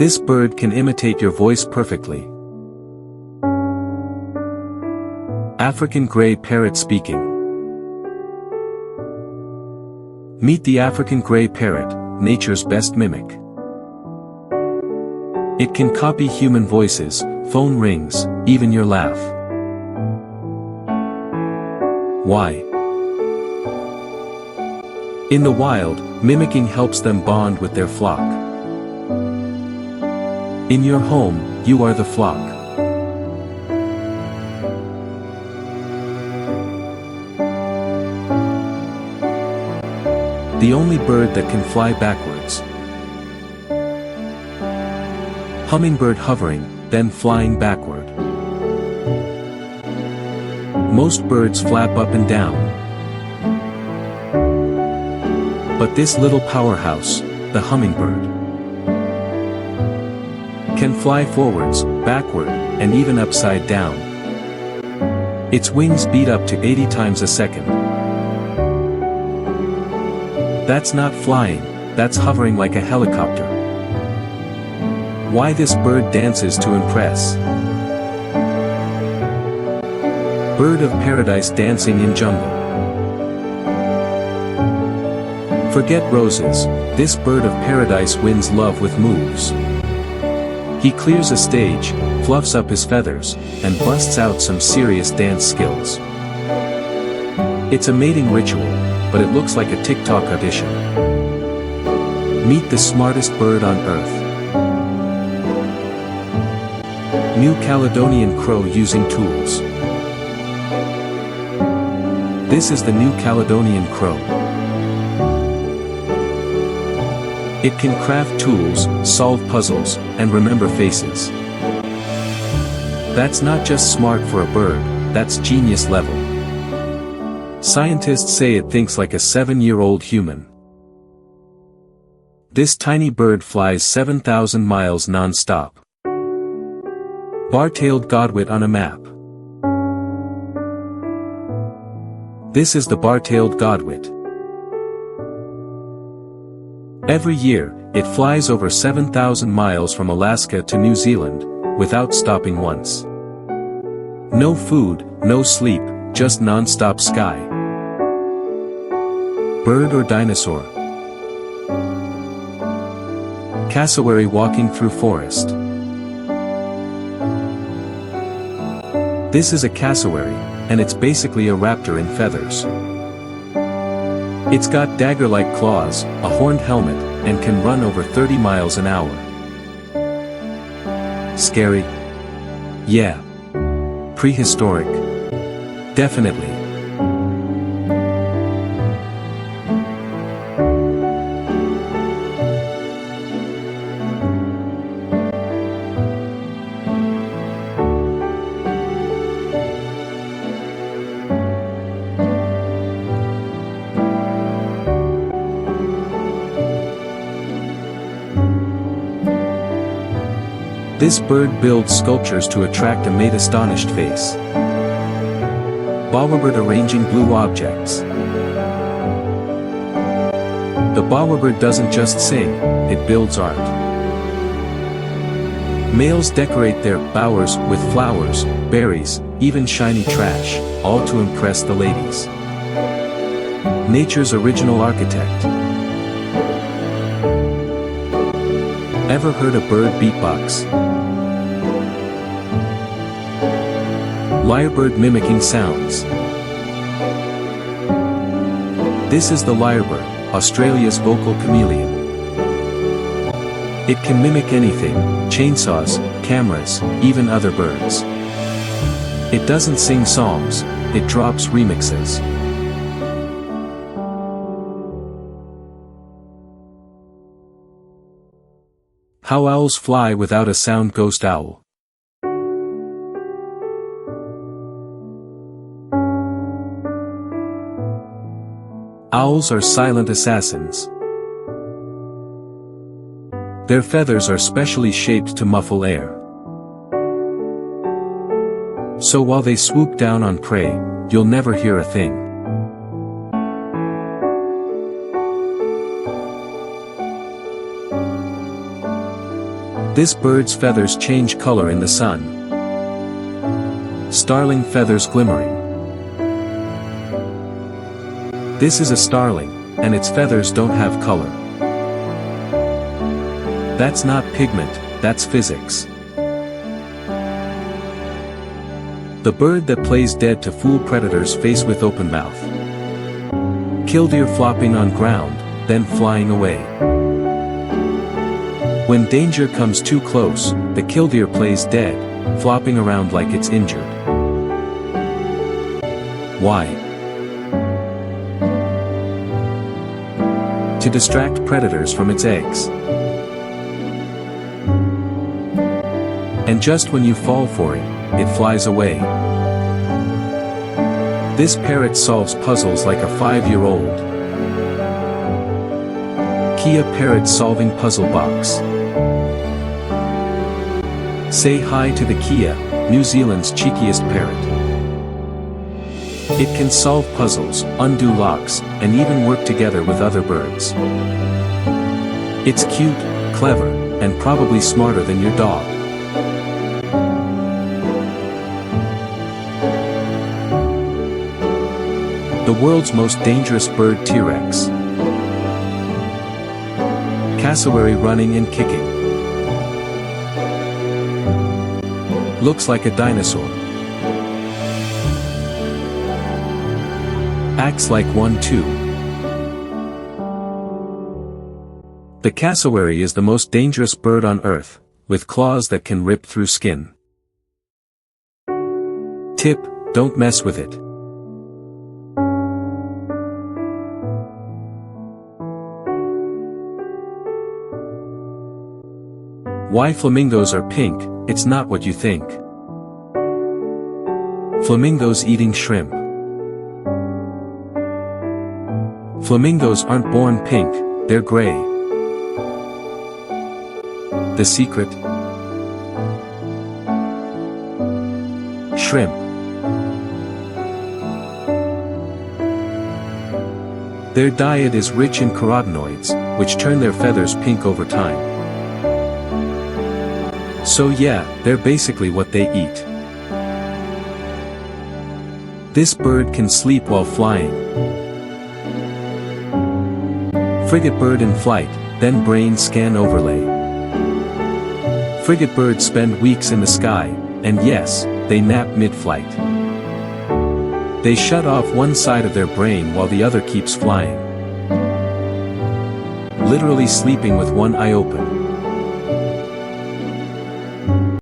This bird can imitate your voice perfectly. African gray parrot speaking. Meet the African gray parrot, nature's best mimic. It can copy human voices, phone rings, even your laugh. Why? In the wild, mimicking helps them bond with their flock. In your home, you are the flock. The only bird that can fly backwards. Hummingbird hovering, then flying backward. Most birds flap up and down. But this little powerhouse, the hummingbird, can fly forwards, backward, and even upside down. Its wings beat up to 80 times a second. That's not flying, that's hovering like a helicopter. Why this bird dances to impress. Bird of paradise dancing in jungle. Forget roses, this bird of paradise wins love with moves. He clears a stage, fluffs up his feathers, and busts out some serious dance skills. It's a mating ritual, but it looks like a TikTok audition. Meet the smartest bird on earth. New Caledonian crow using tools. This is the New Caledonian crow. It can craft tools, solve puzzles, and remember faces. That's not just smart for a bird, that's genius level. Scientists say it thinks like a 7-year-old human. This tiny bird flies 7,000 miles non-stop. Bar-tailed godwit on a map. This is the bar-tailed godwit. Every year, it flies over 7,000 miles from Alaska to New Zealand, without stopping once. No food, no sleep, just non-stop sky. Bird or dinosaur? Cassowary walking through forest. This is a cassowary, and it's basically a raptor in feathers. It's got dagger-like claws, a horned helmet, and can run over 30 miles an hour. Scary? Yeah. Prehistoric? Definitely. This bird builds sculptures to attract a mate-astonished face. Bowerbird arranging blue objects. The bowerbird doesn't just sing, it builds art. Males decorate their bowers with flowers, berries, even shiny trash, all to impress the ladies. Nature's original architect. Ever heard a bird beatbox? Lyrebird mimicking sounds. This is the lyrebird, Australia's vocal chameleon. It can mimic anything, chainsaws, cameras, even other birds. It doesn't sing songs, it drops remixes. How owls fly without a sound. Ghost owl. Owls are silent assassins. Their feathers are specially shaped to muffle air. So while they swoop down on prey, you'll never hear a thing. This bird's feathers change color in the sun. Starling feathers glimmering. This is a starling, and its feathers don't have color. That's not pigment, that's physics. The bird that plays dead to fool predators face with open mouth. Killdeer flopping on ground, then flying away. When danger comes too close, the killdeer plays dead, flopping around like it's injured. Why? To distract predators from its eggs. And just when you fall for it, it flies away. This parrot solves puzzles like a 5-year-old. Kia Parrot Solving Puzzle Box. Say hi to the Kia, New Zealand's cheekiest parrot. It can solve puzzles, undo locks, and even work together with other birds. It's cute, clever, and probably smarter than your dog. The world's most dangerous bird, T-Rex. Cassowary running and kicking. Looks like a dinosaur. Acts like one too. The cassowary is the most dangerous bird on Earth, with claws that can rip through skin. Tip: don't mess with it. Why flamingos are pink? It's not what you think. Flamingos eating shrimp. Flamingos aren't born pink, they're gray. The secret? Shrimp. Their diet is rich in carotenoids, which turn their feathers pink over time. So yeah, they're basically what they eat. This bird can sleep while flying. Frigate bird in flight, then brain scan overlay. Frigate birds spend weeks in the sky, and yes, they nap mid-flight. They shut off one side of their brain while the other keeps flying. Literally sleeping with one eye open.